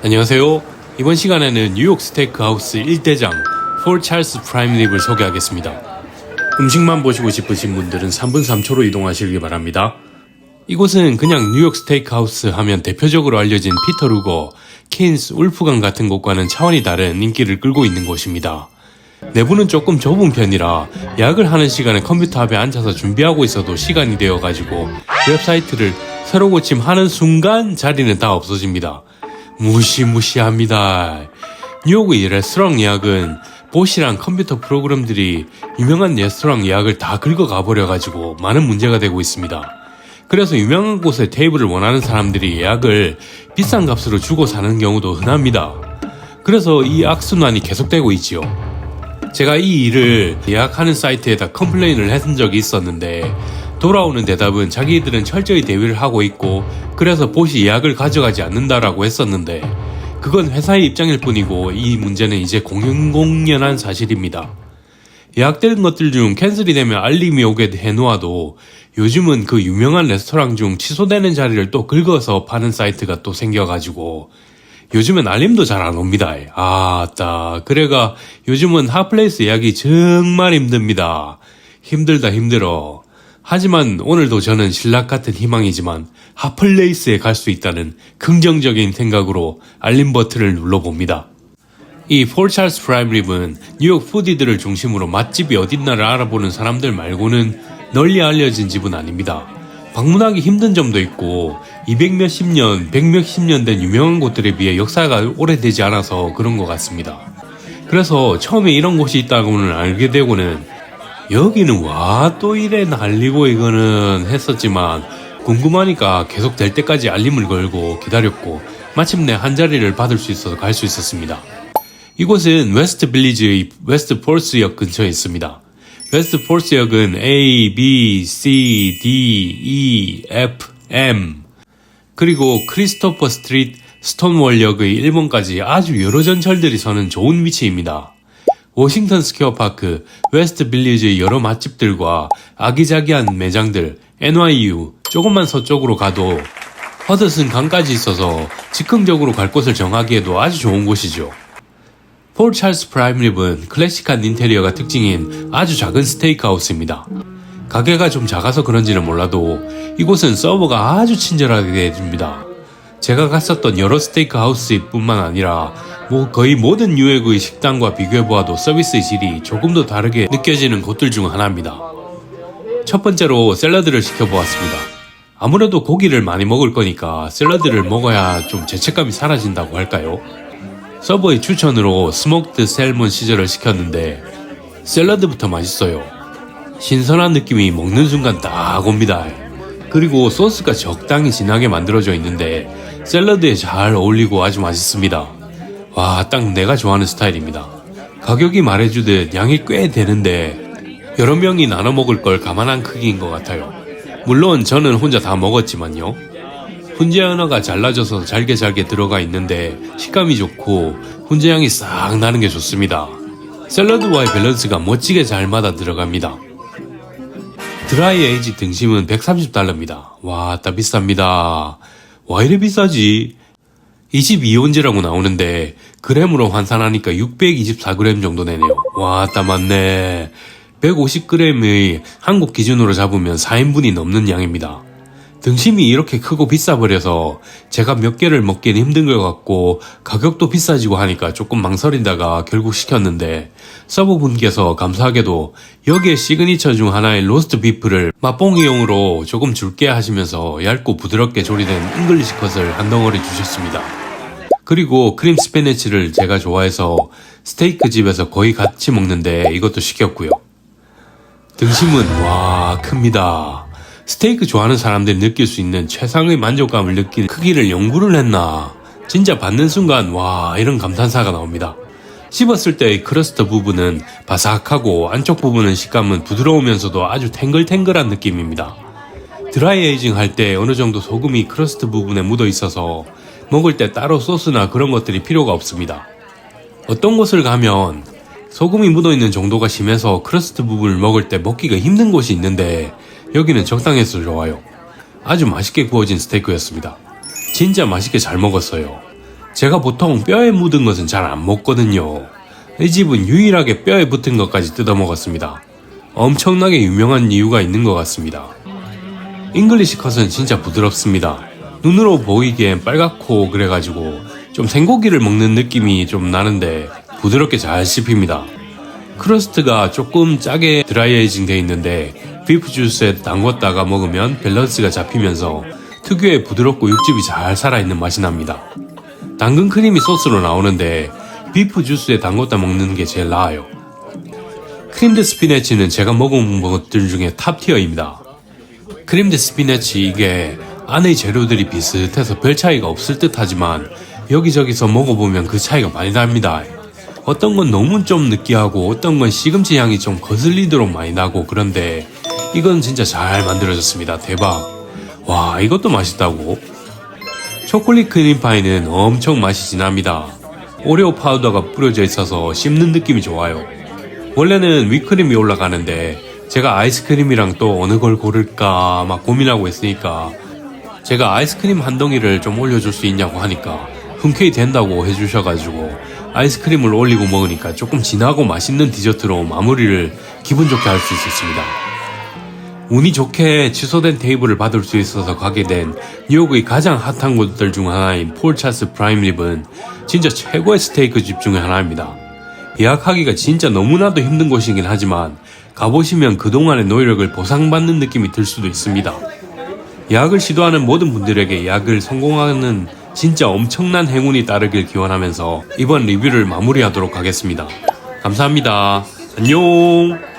안녕하세요. 이번 시간에는 뉴욕 스테이크하우스 1대장 폴 찰스 프라임 립을 소개하겠습니다. 음식만 보시고 싶으신 분들은 3분 3초로 이동하시기 바랍니다. 이곳은 그냥 뉴욕 스테이크하우스 하면 대표적으로 알려진 피터 루거, 킨스, 울프강 같은 곳과는 차원이 다른 인기를 끌고 있는 곳입니다. 내부는 조금 좁은 편이라 예약을 하는 시간에 컴퓨터 앞에 앉아서 준비하고 있어도 시간이 되어가지고 웹사이트를 새로 고침하는 순간 자리는 다 없어집니다. 무시무시합니다. 뉴욕의 레스토랑 예약은 보시랑 컴퓨터 프로그램들이 유명한 레스토랑 예약을 다 긁어가 버려가지고 많은 문제가 되고 있습니다. 그래서 유명한 곳에 테이블을 원하는 사람들이 예약을 비싼 값으로 주고 사는 경우도 흔합니다. 그래서 이 악순환이 계속되고 있지요. 제가 이 일을 예약하는 사이트에다 컴플레인을 했은 적이 있었는데 돌아오는 대답은 자기들은 철저히 대위를 하고 있고 그래서 보시 예약을 가져가지 않는다라고 했었는데 그건 회사의 입장일 뿐이고 이 문제는 이제 공연한 사실입니다. 예약된 것들 중 캔슬이 되면 알림이 오게 해놓아도 요즘은 그 유명한 레스토랑 중 취소되는 자리를 또 긁어서 파는 사이트가 또 생겨가지고 요즘은 알림도 잘 안 옵니다. 아따 그래가 요즘은 핫플레이스 예약이 정말 힘듭니다. 힘들어. 하지만 오늘도 저는 신락 같은 희망이지만 핫플레이스에 갈 수 있다는 긍정적인 생각으로 알림 버튼을 눌러봅니다. 이 폴 찰스 프라임 립은 뉴욕 푸디들을 중심으로 맛집이 어딨나를 알아보는 사람들 말고는 널리 알려진 집은 아닙니다. 방문하기 힘든 점도 있고 200몇십 년, 100몇십 년 된 유명한 곳들에 비해 역사가 오래되지 않아서 그런 것 같습니다. 그래서 처음에 이런 곳이 있다고는 알게 되고는 여기는 와 또 이래 날리고 이거는 했었지만 궁금하니까 계속 될 때까지 알림을 걸고 기다렸고 마침내 한 자리를 받을 수 있어서 갈 수 있었습니다. 이곳은 웨스트 빌리지의 웨스트 폴스역 근처에 있습니다. 웨스트 폴스역은 A, B, C, D, E, F, M 그리고 크리스토퍼 스트리트, 스톤월역의 1번까지 아주 여러 전철들이 서는 좋은 위치입니다. 워싱턴 스퀘어 파크, 웨스트 빌리지의 여러 맛집들과 아기자기한 매장들, NYU, 조금만 서쪽으로 가도 허드슨 강까지 있어서 즉흥적으로 갈 곳을 정하기에도 아주 좋은 곳이죠. 폴 찰스 프라임 립은 클래식한 인테리어가 특징인 아주 작은 스테이크하우스입니다. 가게가 좀 작아서 그런지는 몰라도 이곳은 서버가 아주 친절하게 해줍니다. 제가 갔었던 여러 스테이크하우스 뿐만 아니라 거의 모든 뉴욕의 식당과 비교해보아도 서비스의 질이 조금 더 다르게 느껴지는 곳들 중 하나입니다. 첫 번째로 샐러드를 시켜보았습니다. 아무래도 고기를 많이 먹을 거니까 샐러드를 먹어야 좀 죄책감이 사라진다고 할까요? 서버의 추천으로 스모크드 셀몬 시저를 시켰는데 샐러드부터 맛있어요. 신선한 느낌이 먹는 순간 딱 옵니다. 그리고 소스가 적당히 진하게 만들어져 있는데 샐러드에 잘 어울리고 아주 맛있습니다. 와, 딱 내가 좋아하는 스타일입니다. 가격이 말해주듯 양이 꽤 되는데 여러 명이 나눠 먹을 걸 감안한 크기인 것 같아요. 물론 저는 혼자 다 먹었지만요. 훈제 연어가 잘라져서 잘게 들어가 있는데 식감이 좋고 훈제 향이 싹 나는 게 좋습니다. 샐러드와의 밸런스가 멋지게 잘 맞아 들어갑니다. 드라이 에이지 등심은 $130입니다. 와, 딱 비쌉니다. 와, 이래 비싸지? 22온즈라고 나오는데 그램으로 환산하니까 624g 정도 되네요. 와, 딱 맞네. 150g의 한국 기준으로 잡으면 4인분이 넘는 양입니다. 등심이 이렇게 크고 비싸버려서 제가 몇 개를 먹기는 힘든 것 같고 가격도 비싸지고 하니까 조금 망설이다가 결국 시켰는데 서버분께서 감사하게도 여기에 시그니처 중 하나인 로스트 비프를 맛봉이용으로 조금 줄게 하시면서 얇고 부드럽게 조리된 잉글리시 컷을 한 덩어리 주셨습니다. 그리고 크림 스피네치를 제가 좋아해서 스테이크 집에서 거의 같이 먹는데 이것도 시켰고요. 등심은 와 큽니다. 스테이크 좋아하는 사람들이 느낄 수 있는 최상의 만족감을 느끼는 크기를 연구를 했나. 진짜 받는 순간 와 이런 감탄사가 나옵니다. 씹었을 때의 크러스트 부분은 바삭하고 안쪽 부분은 식감은 부드러우면서도 아주 탱글탱글한 느낌입니다. 드라이 에이징 할 때 어느 정도 소금이 크러스트 부분에 묻어 있어서 먹을 때 따로 소스나 그런 것들이 필요가 없습니다. 어떤 곳을 가면 소금이 묻어 있는 정도가 심해서 크러스트 부분을 먹을 때 먹기가 힘든 곳이 있는데 여기는 적당해서 좋아요. 아주 맛있게 구워진 스테이크였습니다. 진짜 맛있게 잘 먹었어요. 제가 보통 뼈에 묻은 것은 잘 안 먹거든요. 이 집은 유일하게 뼈에 붙은 것까지 뜯어 먹었습니다. 엄청나게 유명한 이유가 있는 것 같습니다. 잉글리시 컷은 진짜 부드럽습니다. 눈으로 보이기엔 빨갛고 그래가지고 좀 생고기를 먹는 느낌이 좀 나는데 부드럽게 잘 씹힙니다. 크러스트가 조금 짜게 드라이에이징 되어 있는데 비프 주스에 담궜다가 먹으면 밸런스가 잡히면서 특유의 부드럽고 육즙이 잘 살아있는 맛이 납니다. 당근 크림이 소스로 나오는데 비프 주스에 담궜다 먹는 게 제일 나아요. 크림드 스피네치는 제가 먹은 것들 중에 탑티어입니다. 크림드 스피네치 이게 안의 재료들이 비슷해서 별 차이가 없을 듯 하지만 여기저기서 먹어보면 그 차이가 많이 납니다. 어떤 건 너무 좀 느끼하고 어떤 건 시금치 향이 좀 거슬리도록 많이 나고 그런데 이건 진짜 잘 만들어졌습니다. 대박. 와, 이것도 맛있다고? 초콜릿 크림파이는 엄청 맛이 진합니다. 오레오 파우더가 뿌려져 있어서 씹는 느낌이 좋아요. 원래는 위크림이 올라가는데 제가 아이스크림이랑 또 어느 걸 고를까 막 고민하고 있으니까 제가 아이스크림 한 덩이를 좀 올려줄 수 있냐고 하니까 흔쾌히 된다고 해주셔가지고 아이스크림을 올리고 먹으니까 조금 진하고 맛있는 디저트로 마무리를 기분 좋게 할 수 있었습니다. 운이 좋게 취소된 테이블을 받을 수 있어서 가게 된 뉴욕의 가장 핫한 곳들 중 하나인 폴 찰스 프라임 립은 진짜 최고의 스테이크 집 중에 하나입니다. 예약하기가 진짜 너무나도 힘든 곳이긴 하지만 가보시면 그동안의 노력을 보상받는 느낌이 들 수도 있습니다. 예약을 시도하는 모든 분들에게 예약을 성공하는 진짜 엄청난 행운이 따르길 기원하면서 이번 리뷰를 마무리하도록 하겠습니다. 감사합니다. 안녕.